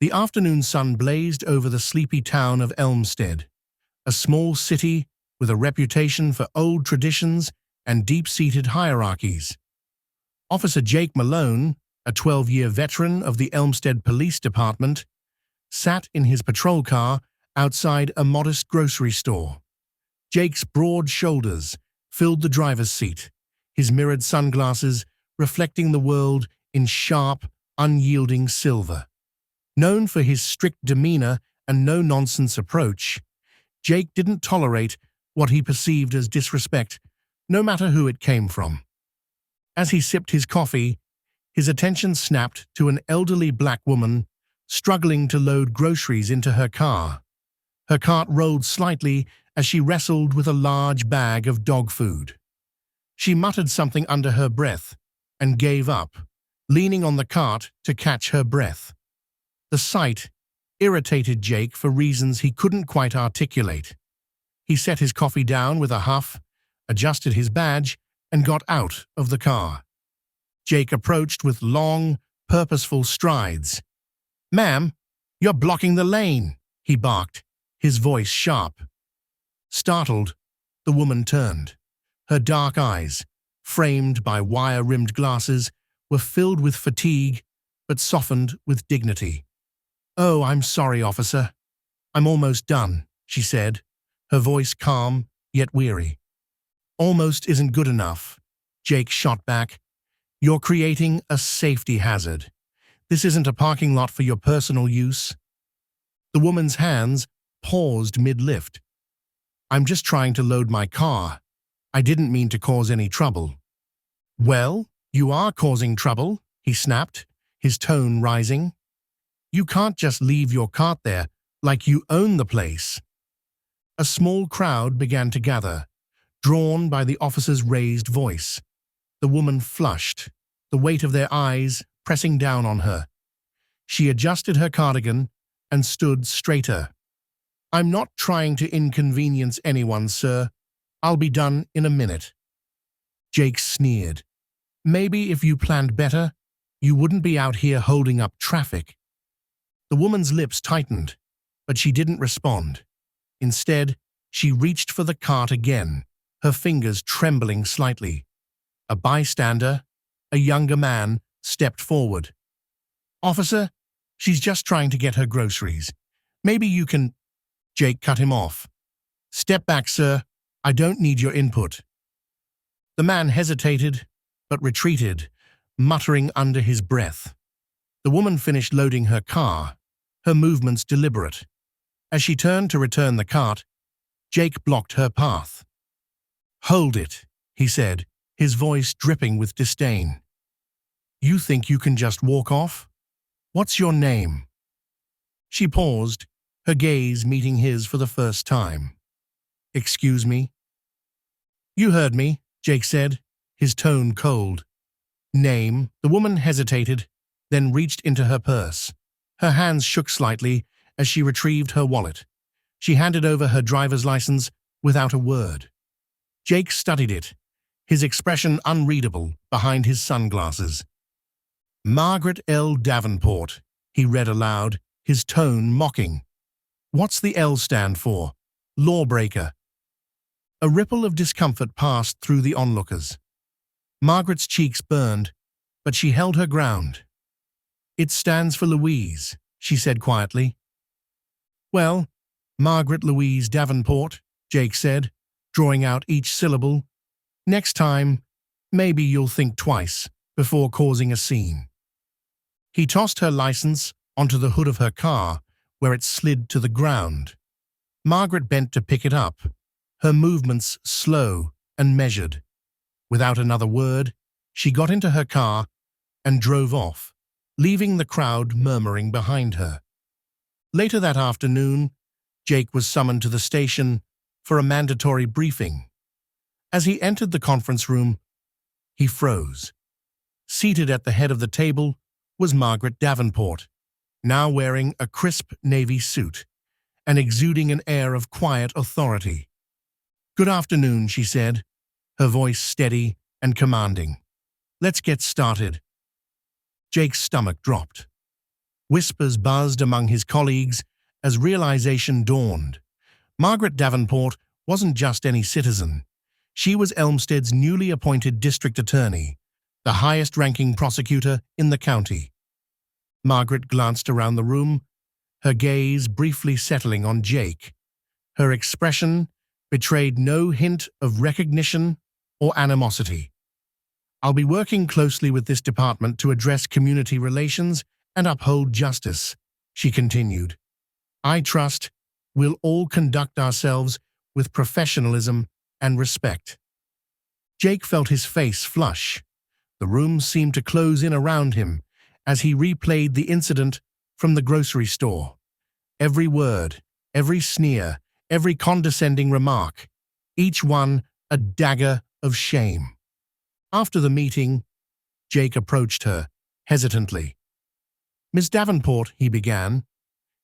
The afternoon sun blazed over the sleepy town of Elmstead, a small city with a reputation for old traditions and deep-seated hierarchies. Officer Jake Malone, a 12-year veteran of the Elmstead Police Department, sat in his patrol car outside a modest grocery store. Jake's broad shoulders filled the driver's seat, his mirrored sunglasses reflecting the world in sharp, unyielding silver. Known for his strict demeanor and no-nonsense approach, Jake didn't tolerate what he perceived as disrespect, no matter who it came from. As he sipped his coffee, his attention snapped to an elderly black woman struggling to load groceries into her car. Her cart rolled slightly as she wrestled with a large bag of dog food. She muttered something under her breath and gave up, leaning on the cart to catch her breath. The sight irritated Jake for reasons he couldn't quite articulate. He set his coffee down with a huff, adjusted his badge, and got out of the car. Jake approached with long, purposeful strides. "Ma'am, you're blocking the lane," he barked, his voice sharp. Startled, the woman turned. Her dark eyes, framed by wire-rimmed glasses, were filled with fatigue but softened with dignity. "Oh, I'm sorry, officer. I'm almost done," she said, her voice calm yet weary. "Almost isn't good enough," Jake shot back. "You're creating a safety hazard. This isn't a parking lot for your personal use." The woman's hands paused mid-lift. "I'm just trying to load my car. I didn't mean to cause any trouble." "Well, you are causing trouble," he snapped, his tone rising. "You can't just leave your cart there like you own the place." A small crowd began to gather, drawn by the officer's raised voice. The woman flushed, the weight of their eyes pressing down on her. She adjusted her cardigan and stood straighter. "I'm not trying to inconvenience anyone, sir. I'll be done in a minute." Jake sneered. "Maybe if you planned better, you wouldn't be out here holding up traffic." The woman's lips tightened, but she didn't respond. Instead, she reached for the cart again, her fingers trembling slightly. A bystander, a younger man, stepped forward. "Officer, she's just trying to get her groceries. Maybe you can—" Jake cut him off. "Step back, sir. I don't need your input." The man hesitated, but retreated, muttering under his breath. The woman finished loading her car, her movements deliberate. As she turned to return the cart, Jake blocked her path. "Hold it," he said, his voice dripping with disdain. "You think you can just walk off? What's your name?" She paused, her gaze meeting his for the first time. "Excuse me?" "You heard me," Jake said, his tone cold. "Name?" The woman hesitated, then reached into her purse. Her hands shook slightly as she retrieved her wallet. She handed over her driver's license without a word. Jake studied it, his expression unreadable behind his sunglasses. "Margaret L. Davenport," he read aloud, his tone mocking. "What's the L stand for? Lawbreaker." A ripple of discomfort passed through the onlookers. Margaret's cheeks burned, but she held her ground. "It stands for Louise," she said quietly. "Well, Margaret Louise Davenport," Jake said, drawing out each syllable. "Next time, maybe you'll think twice before causing a scene." He tossed her license onto the hood of her car, where it slid to the ground. Margaret bent to pick it up, her movements slow and measured. Without another word, she got into her car and drove off, leaving the crowd murmuring behind her. Later that afternoon, Jake was summoned to the station for a mandatory briefing. As he entered the conference room, he froze. Seated at the head of the table was Margaret Davenport, now wearing a crisp navy suit and exuding an air of quiet authority. "Good afternoon," she said, her voice steady and commanding. "Let's get started." Jake's stomach dropped. Whispers buzzed among his colleagues as realization dawned. Margaret Davenport wasn't just any citizen. She was Elmstead's newly appointed district attorney, the highest-ranking prosecutor in the county. Margaret glanced around the room, her gaze briefly settling on Jake. Her expression betrayed no hint of recognition or animosity. "I'll be working closely with this department to address community relations and uphold justice," she continued. "I trust we'll all conduct ourselves with professionalism and respect." Jake felt his face flush. The room seemed to close in around him as he replayed the incident from the grocery store. Every word, every sneer, every condescending remark, each one a dagger of shame. After the meeting, Jake approached her, hesitantly. "Miss Davenport," he began,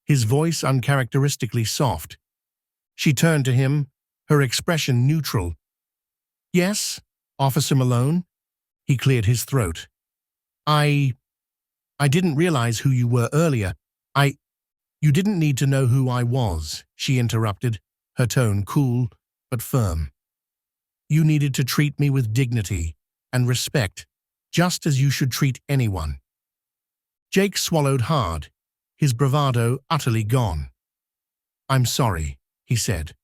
his voice uncharacteristically soft. She turned to him, her expression neutral. "Yes, Officer Malone?" He cleared his throat. I didn't realize who you were earlier. You didn't need to know who I was," she interrupted, her tone cool but firm. "You needed to treat me with dignity and respect, just as you should treat anyone." Jake swallowed hard, his bravado utterly gone. "I'm sorry," he said,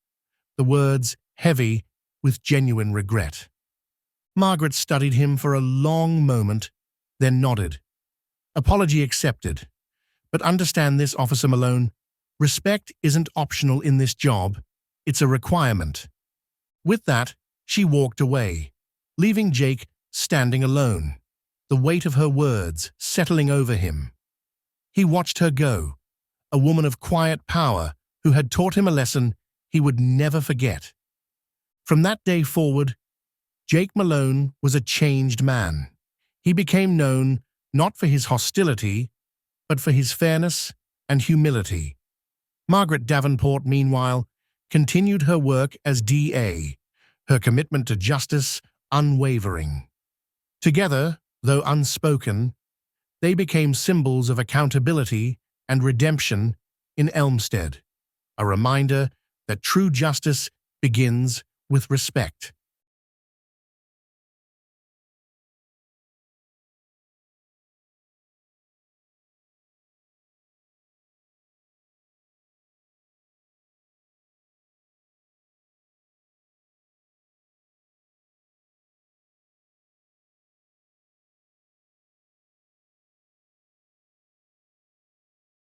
the words heavy with genuine regret. Margaret studied him for a long moment, then nodded. "Apology accepted. But understand this, Officer Malone. Respect isn't optional in this job. It's a requirement." With that, she walked away, leaving Jake standing alone, the weight of her words settling over him. He watched her go, a woman of quiet power who had taught him a lesson he would never forget. From that day forward, Jake Malone was a changed man. He became known not for his hostility, but for his fairness and humility. Margaret Davenport, meanwhile, continued her work as DA, her commitment to justice unwavering. Together, though unspoken, they became symbols of accountability and redemption in Elmstead, a reminder that true justice begins with respect.